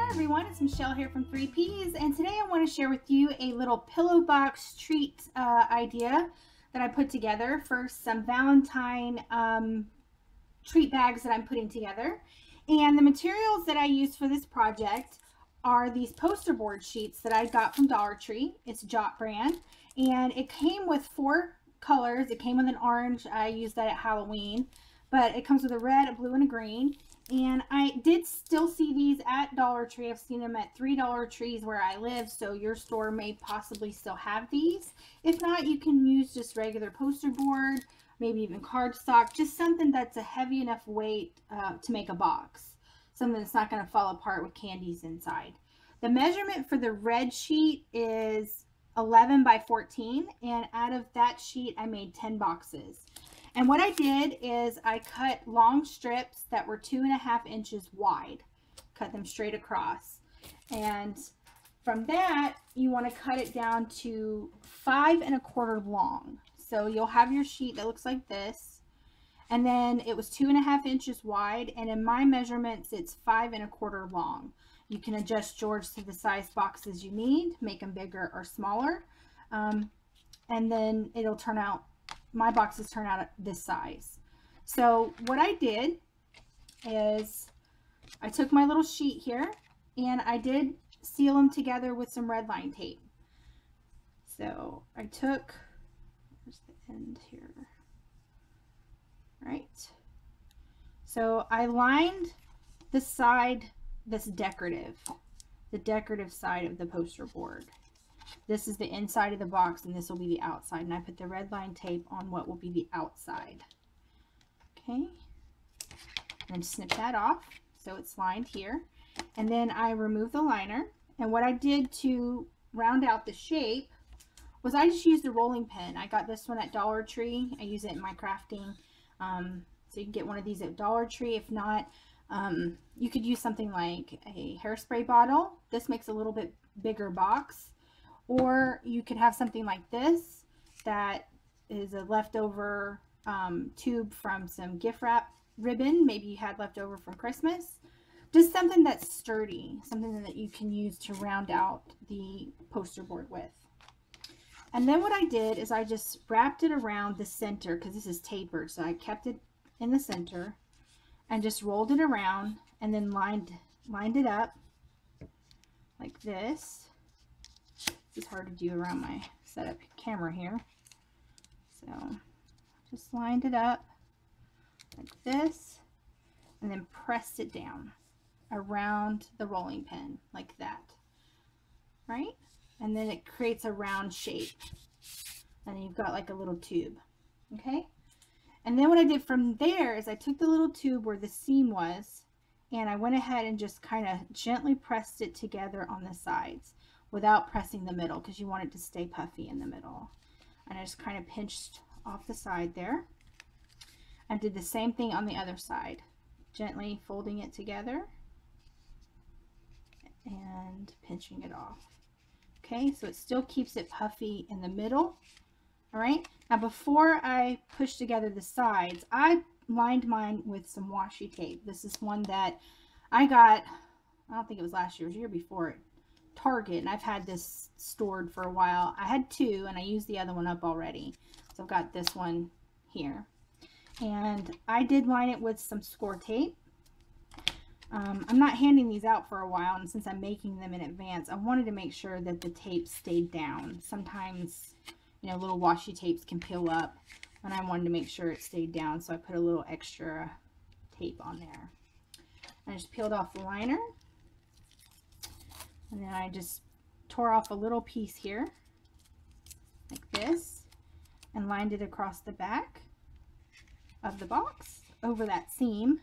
everyone, it's Michelle here from 3Ps, and today I want to share with you a little pillow box treat idea that I put together for some Valentine treat bags that I'm putting together. And the materials that I used for this project are these poster board sheets that I got from Dollar Tree. It's Jot brand, and it came with 4 colors. It came with an orange. I used that at Halloween, but it comes with a red, a blue, and a green. And I did still see these at Dollar Tree. I've seen them at 3 Dollar Trees where I live, so your store may possibly still have these. If not, you can use just regular poster board, maybe even cardstock, just something that's a heavy enough weight to make a box. Something that's not going to fall apart with candies inside. The measurement for the red sheet is 11 by 14, and out of that sheet I made 10 boxes. And what I did is I cut long strips that were 2.5 inches wide. Cut them straight across. And from that, you want to cut it down to 5 1/4 long. So you'll have your sheet that looks like this. And then it was 2.5 inches wide. And in my measurements, it's 5 1/4 long. You can adjust yours to the size boxes you need, make them bigger or smaller. And then it'll turn out, my boxes turn out this size. So what I did is I took my little sheet here and I did seal them together with some red line tape. So I took, where's the end here? Right. So I lined the side that's decorative, the decorative side of the poster board. This is the inside of the box, and this will be the outside. And I put the red line tape on what will be the outside. Okay. And snip that off so it's lined here. And then I remove the liner. And what I did to round out the shape was I just used a rolling pin. I got this one at Dollar Tree. I use it in my crafting. So you can get one of these at Dollar Tree. If not, you could use something like a hairspray bottle. This makes a little bit bigger box. Or you could have something like this that is a leftover tube from some gift wrap ribbon. Maybe you had leftover from Christmas. Just something that's sturdy, something that you can use to round out the poster board with. And then what I did is I just wrapped it around the center because this is tapered. So I kept it in the center and just rolled it around and then lined it up like this. It's hard to do around my setup camera here. So just lined it up like this and then pressed it down around the rolling pin like that, right? And then it creates a round shape and you've got like a little tube. Okay, and then what I did from there is I took the little tube where the seam was and I went ahead and just kind of gently pressed it together on the sides without pressing the middle because you want it to stay puffy in the middle. And I just kind of pinched off the side there. I did the same thing on the other side, gently folding it together and pinching it off. Okay, so it still keeps it puffy in the middle. All right, now before I push together the sides, I lined mine with some washi tape. This is one that I got, I don't think it was last year, it was the year before, Target, and I've had this stored for a while. I had 2 and I used the other one up already, so I've got this one here, and I did line it with some score tape. I'm not handing these out for a while, and since I'm making them in advance, I wanted to make sure that the tape stayed down. Sometimes, you know, little washi tapes can peel up, and I wanted to make sure it stayed down, so I put a little extra tape on there. I just peeled off the liner. And then I just tore off a little piece here, like this, and lined it across the back of the box over that seam.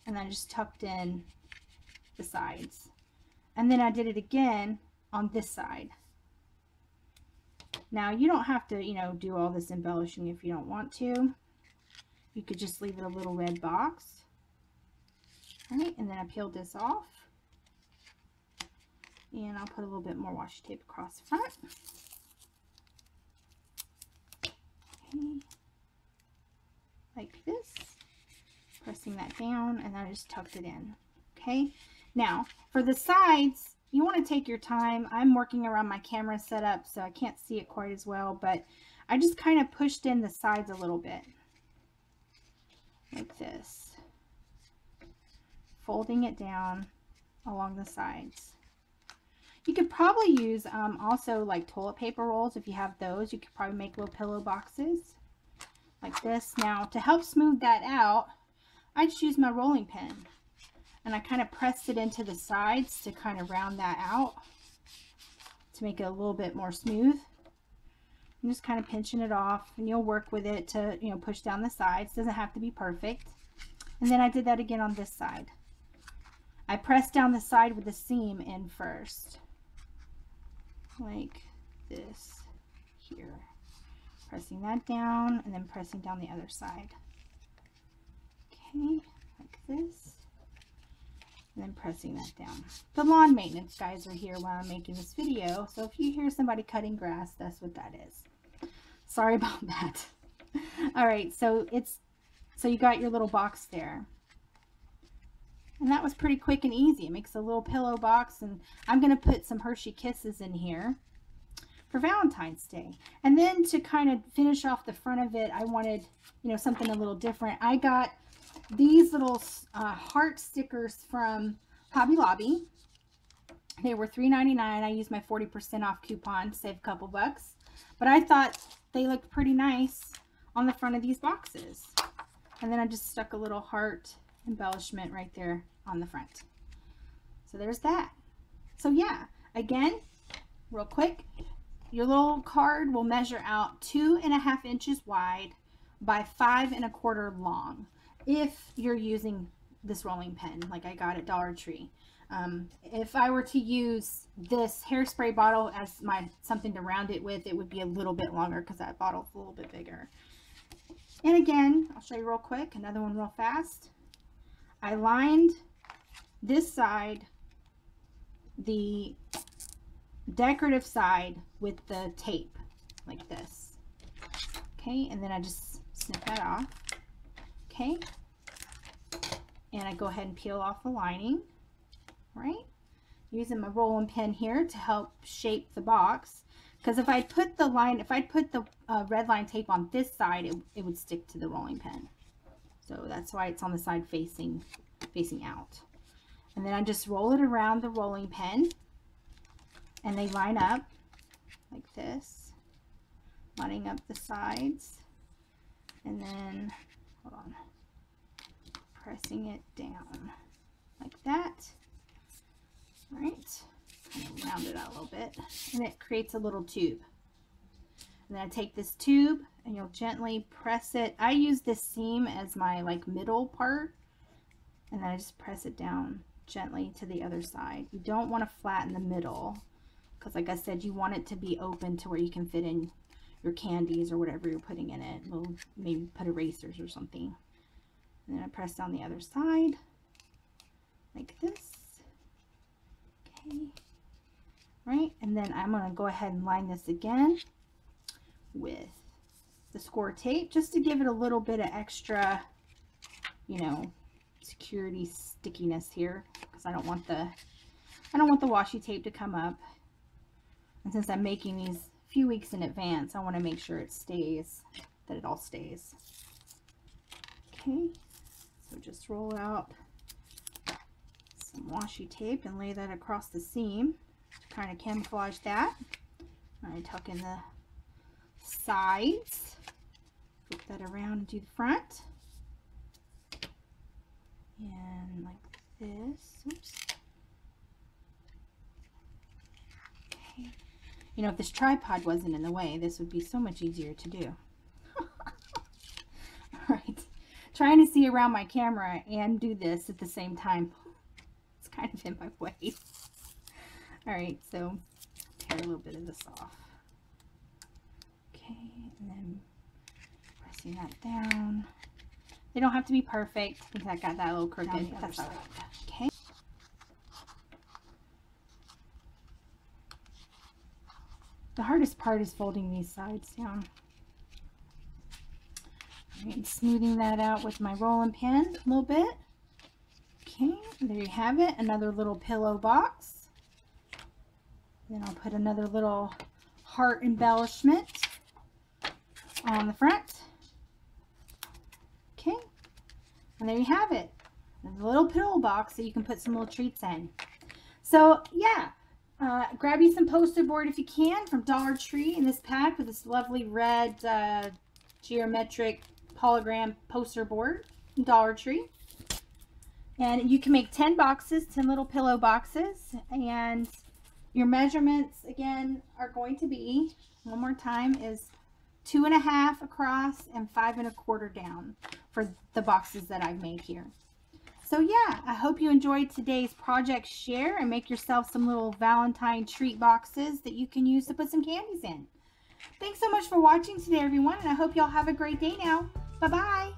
And then I just tucked in the sides. And then I did it again on this side. Now you don't have to, you know, do all this embellishing if you don't want to. You could just leave it a little red box. All right, and then I peeled this off. And I'll put a little bit more washi tape across the front. Okay. Like this. Pressing that down, and I just tucked it in. Okay. Now, for the sides, you want to take your time. I'm working around my camera setup, so I can't see it quite as well, but I just kind of pushed in the sides a little bit, like this, folding it down along the sides. You could probably use also like toilet paper rolls. If you have those, you could probably make little pillow boxes like this. Now, to help smooth that out, I just use my rolling pin, and I kind of pressed it into the sides to kind of round that out to make it a little bit more smooth. I'm just kind of pinching it off, and you'll work with it to, you know, push down the sides. Doesn't have to be perfect. And then I did that again on this side. I pressed down the side with the seam in first, like this here. Pressing that down and then pressing down the other side. Okay, like this. And then pressing that down. The lawn maintenance guys are here while I'm making this video, so if you hear somebody cutting grass, that's what that is. Sorry about that. All right, so you got your little box there. And that was pretty quick and easy. It makes a little pillow box, and I'm going to put some Hershey Kisses in here for Valentine's Day. And then to kind of finish off the front of it, I wanted, you know, something a little different. I got these little heart stickers from Hobby Lobby. They were $3.99. I used my 40% off coupon to save a couple bucks. But I thought they looked pretty nice on the front of these boxes. And then I just stuck a little heart embellishment right there on the front. So there's that. So yeah, again, real quick, your little card will measure out 2.5 inches wide by 5 1/4 long if you're using this rolling pen like I got at Dollar Tree. If I were to use this hairspray bottle as something to round it with, it would be a little bit longer because that bottle's a little bit bigger. And again, I'll show you real quick, another one real fast. I lined this side, the decorative side, with the tape like this. Okay, and then I just snip that off. Okay, and I go ahead and peel off the lining, right? Using my rolling pin here to help shape the box, because if I put the red line tape on this side, it would stick to the rolling pin. So that's why it's on the side facing out. And then I just roll it around the rolling pin, and they line up like this, lining up the sides, and then, hold on, pressing it down like that. All right, kind of round it out a little bit, and it creates a little tube. And then I take this tube and you'll gently press it. I use this seam as my like middle part, and then I just press it down gently to the other side. You don't want to flatten the middle, because like I said, you want it to be open to where you can fit in your candies or whatever you're putting in it. We'll maybe put erasers or something. And then I press down the other side like this. Okay, right, and then I'm going to go ahead and line this again with the score tape, just to give it a little bit of extra, you know, security stickiness here, because I don't want the washi tape to come up. And since I'm making these a few weeks in advance, I want to make sure it stays, that it all stays. Okay, so just roll out some washi tape and lay that across the seam to kind of camouflage that. I tuck in the sides, flip that around and do the front, and like this. Oops. Okay. You know, if this tripod wasn't in the way, this would be so much easier to do. Alright, trying to see around my camera and do this at the same time, it's kind of in my way. Alright, so tear a little bit of this off. Okay, and then pressing that down. They don't have to be perfect, because I got that a little crooked, but that's alright. Okay. The hardest part is folding these sides down. Alright, smoothing that out with my rolling pin a little bit. Okay, there you have it, another little pillow box. Then I'll put another little heart embellishment on the front. Okay, and there you have it, a little pillow box that you can put some little treats in. So yeah, grab you some poster board if you can from Dollar Tree in this pack with this lovely red geometric hologram poster board from Dollar Tree. And you can make 10 boxes, 10 little pillow boxes, and your measurements again are going to be, one more time, is 2.5 across and 5 1/4 down for the boxes that I've made here. So yeah, I hope you enjoyed today's project share and make yourself some little Valentine treat boxes that you can use to put some candies in. Thanks so much for watching today, everyone, and I hope y'all have a great day now. Bye-bye.